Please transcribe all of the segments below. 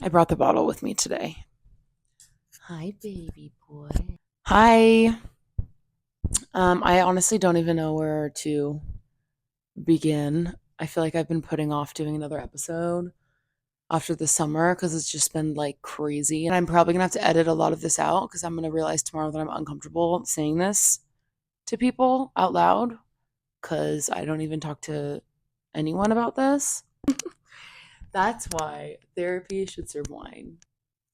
I brought the bottle with me today. Hi, baby boy. Hi. I honestly don't even know where to begin. I feel like I've been putting off doing another episode after the summer because it's just been like crazy. And I'm probably gonna have to edit a lot of this out because I'm gonna realize tomorrow that I'm uncomfortable saying this to people out loud because I don't even talk to anyone about this. That's why therapy should serve wine.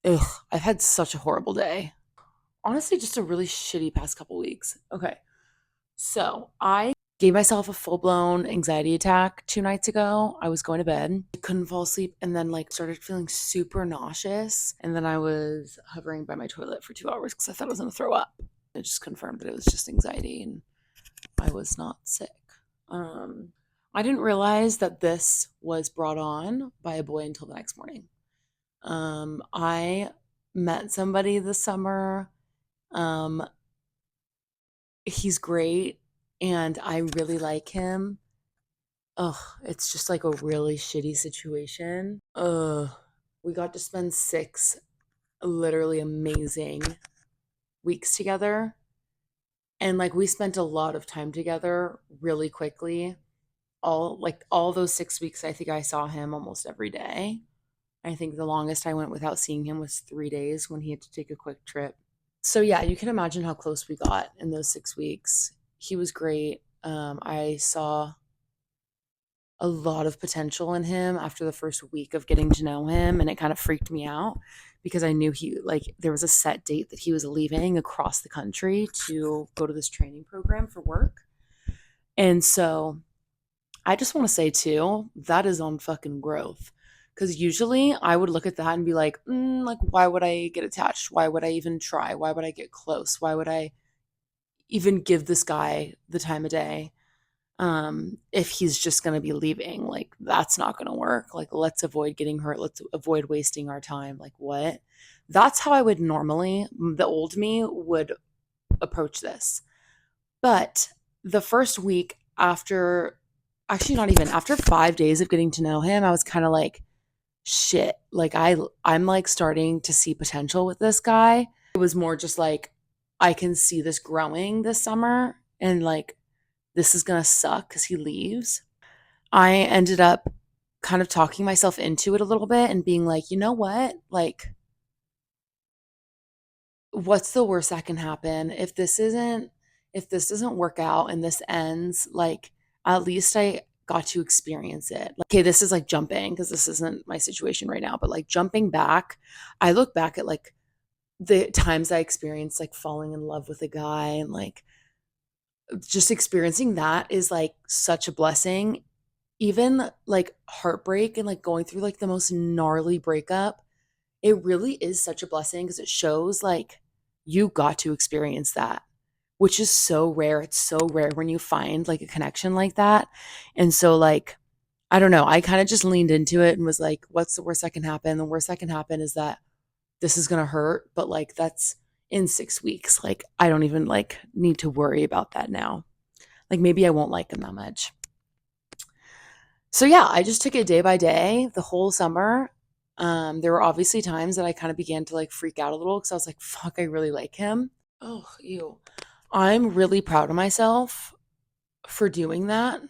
Ugh, I've had such a horrible day. Honestly, just a really shitty past couple weeks. Okay. So I gave myself a full blown anxiety attack 2 nights ago. I was going to bed, I couldn't fall asleep, and then like started feeling super nauseous. And then I was hovering by my toilet for 2 hours because I thought I was going to throw up. It just confirmed that it was just anxiety and I was not sick. Um, I didn't realize that this was brought on by a boy until the next morning. I met somebody this summer. Um, he's great and I really like him. Ugh, it's just like a really shitty situation. Ugh. We got to spend 6 literally amazing weeks together. And like we spent a lot of time together really quickly. All those 6 weeks, I think I saw him almost every day. I think the longest I went without seeing him was 3 days when he had to take a quick trip. So yeah, you can imagine how close we got in those 6 weeks. He was great. I saw a lot of potential in him after the first week of getting to know him, and it kind of freaked me out because I knew he like there was a set date that he was leaving across the country to go to this training program for work. And so I just want to say too, that is on fucking growth. Because usually I would look at that and be like, like, why would I get attached? Why would I even try? Why would I get close? Why would I even give this guy the time of day? If he's just going to be leaving, like that's not going to work. Like let's avoid getting hurt, let's avoid wasting our time. Like what? That's how I would normally, the old me would approach this. But the first week after, actually not even after 5 days of getting to know him, I was kind of like shit. Like I'm like starting to see potential with this guy. It was more just like I can see this growing this summer, and like this is going to suck cuz he leaves. I ended up kind of talking myself into it a little bit and being like, "You know what? Like what's the worst that can happen if this doesn't work out and this ends, like at least I got to experience it." Like, okay, this is like jumping because this isn't my situation right now, but like jumping back, I look back at like the times I experienced like falling in love with a guy and like just experiencing that is like such a blessing. Even like heartbreak and like going through like the most gnarly breakup, it really is such a blessing because it shows like you got to experience that, which is so rare. It's so rare when you find like a connection like that. And so, like, I don't know, I kind of just leaned into it and was like, what's the worst that can happen? The worst that can happen is that this is going to hurt, but like, that's in 6 weeks. Like, I don't even like need to worry about that now. Like, maybe I won't like him that much. So yeah, I just took it day by day the whole summer. There were obviously times that I kind of began to like freak out a little because I was like, fuck, I really like him. Oh, ew. I'm really proud of myself for doing that,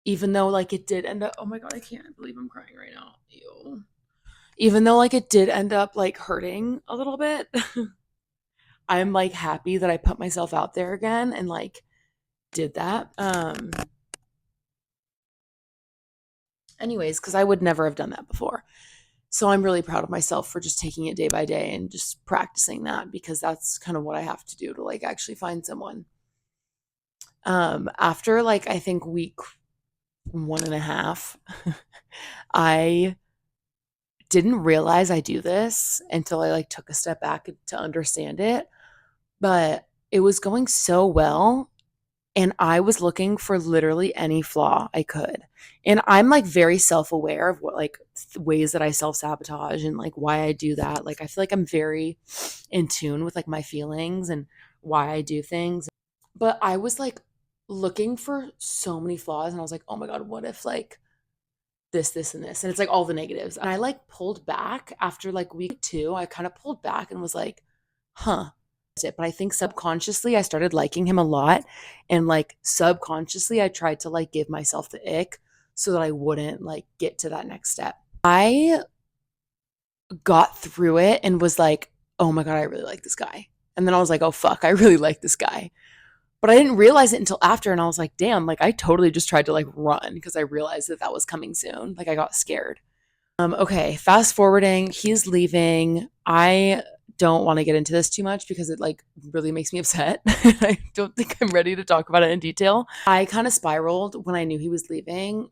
even though like it did end up, oh my God, I can't believe I'm crying right now. Ew. Even though like it did end up like hurting a little bit, I'm like happy that I put myself out there again and like did that. Anyways, because I would never have done that before. So I'm really proud of myself for just taking it day by day and just practicing that because that's kind of what I have to do to like actually find someone. After like I think week 1.5, I didn't realize I do this until I like took a step back to understand it. But it was going so well and I was looking for literally any flaw I could. And I'm like very self-aware of what like ways that I self-sabotage and like why I do that. Like I feel like I'm very in tune with like my feelings and why I do things. But I was like looking for so many flaws and I was like, "Oh my God, what if like this, and this. And it's like all the negatives. And I like pulled back after like week two. I kind of pulled back and was like, huh. But I think subconsciously I started liking him a lot. And like subconsciously I tried to like give myself the ick so that I wouldn't like get to that next step. I got through it and was like, oh my God, I really like this guy. And then I was like, oh fuck, I really like this guy. But I didn't realize it until after. And I was like, damn, like I totally just tried to like run because I realized that that was coming soon. Like I got scared. Okay, fast forwarding, he's leaving. I don't want to get into this too much because it like really makes me upset. I don't think I'm ready to talk about it in detail. I kind of spiraled when I knew he was leaving.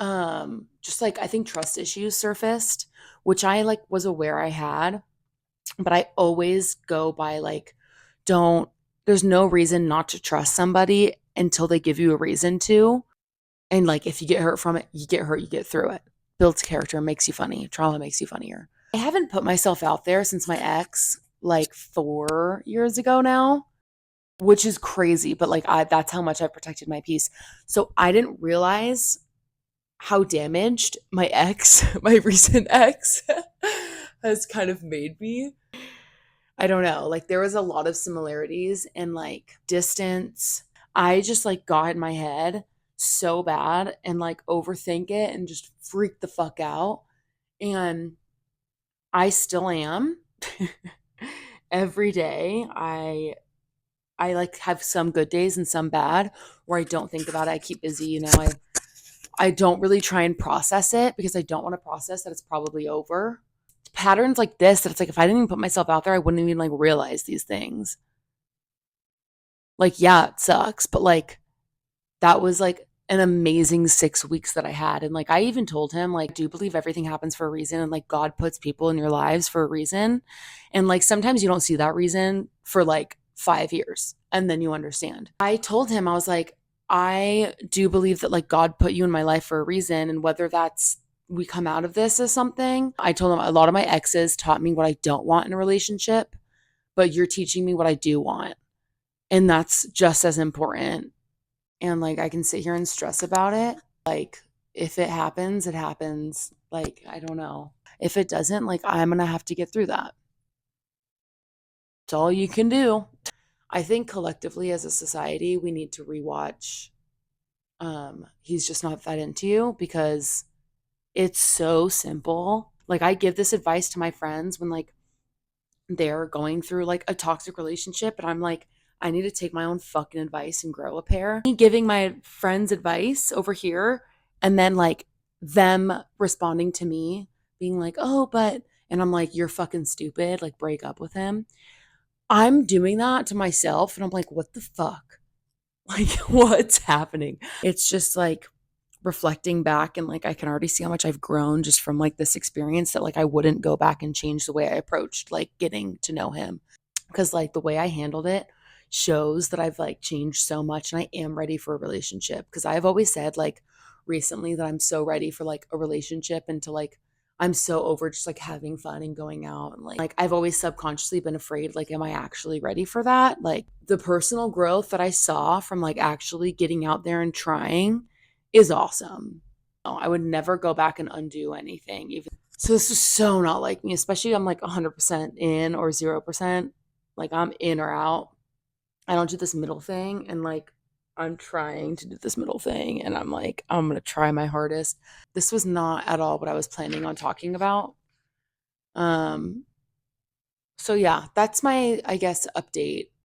Just like I think trust issues surfaced, which I like was aware I had, but I always go by like don't there's no reason not to trust somebody until they give you a reason to. And like if you get hurt from it, you get hurt, you get through it. Builds character, makes you funny. Trauma makes you funnier. I haven't put myself out there since my ex like 4 years ago now, which is crazy, but like I that's how much I've protected my peace. So I didn't realize how damaged my ex, my recent ex has kind of made me. I don't know. Like there was a lot of similarities in like distance. I just like got in my head so bad and like overthink it and just freak the fuck out. And I still am. Every day I like have some good days and some bad where I don't think about it. I keep busy, you know. I don't really try and process it because I don't want to process that it's probably over. Patterns like this that it's like if I didn't even put myself out there, I wouldn't even like realize these things. Like, yeah, it sucks, but like that was like an amazing 6 weeks that I had. And like I even told him, like, do you believe everything happens for a reason? And like God puts people in your lives for a reason. And like sometimes you don't see that reason for like 5 years and then you understand. I told him, I was like, I do believe that like God put you in my life for a reason. And whether that's we come out of this as something, I told him a lot of my exes taught me what I don't want in a relationship, but you're teaching me what I do want. And that's just as important. And like I can sit here and stress about it. Like if it happens, it happens. Like I don't know. If it doesn't, like I'm going to have to get through that. It's all you can do. I think collectively as a society, we need to rewatch He's Just Not That Into You because it's so simple. Like I give this advice to my friends when like they're going through like a toxic relationship and I'm like I need to take my own fucking advice and grow a pair. Me giving my friends advice over here and then like them responding to me being like, "Oh, but," and I'm like, "You're fucking stupid, like break up with him." I'm doing that to myself and I'm like, "What the fuck?" Like what's happening? It's just like reflecting back and like I can already see how much I've grown just from like this experience that like I wouldn't go back and change the way I approached like getting to know him because like the way I handled it shows that I've like changed so much and I am ready for a relationship because I've always said like recently that I'm so ready for like a relationship and to like I'm so over just like having fun and going out and like I've always subconsciously been afraid like am I actually ready for that? Like the personal growth that I saw from like actually getting out there and trying is awesome. Oh, I would never go back and undo anything even so this is so not like me, especially I'm like 100% in or 0%. Like I'm in or out. I don't do this middle thing and like I'm trying to do this middle thing and I'm like I'm going to try my hardest. This was not at all what I was planning on talking about. Um so yeah, that's my I guess update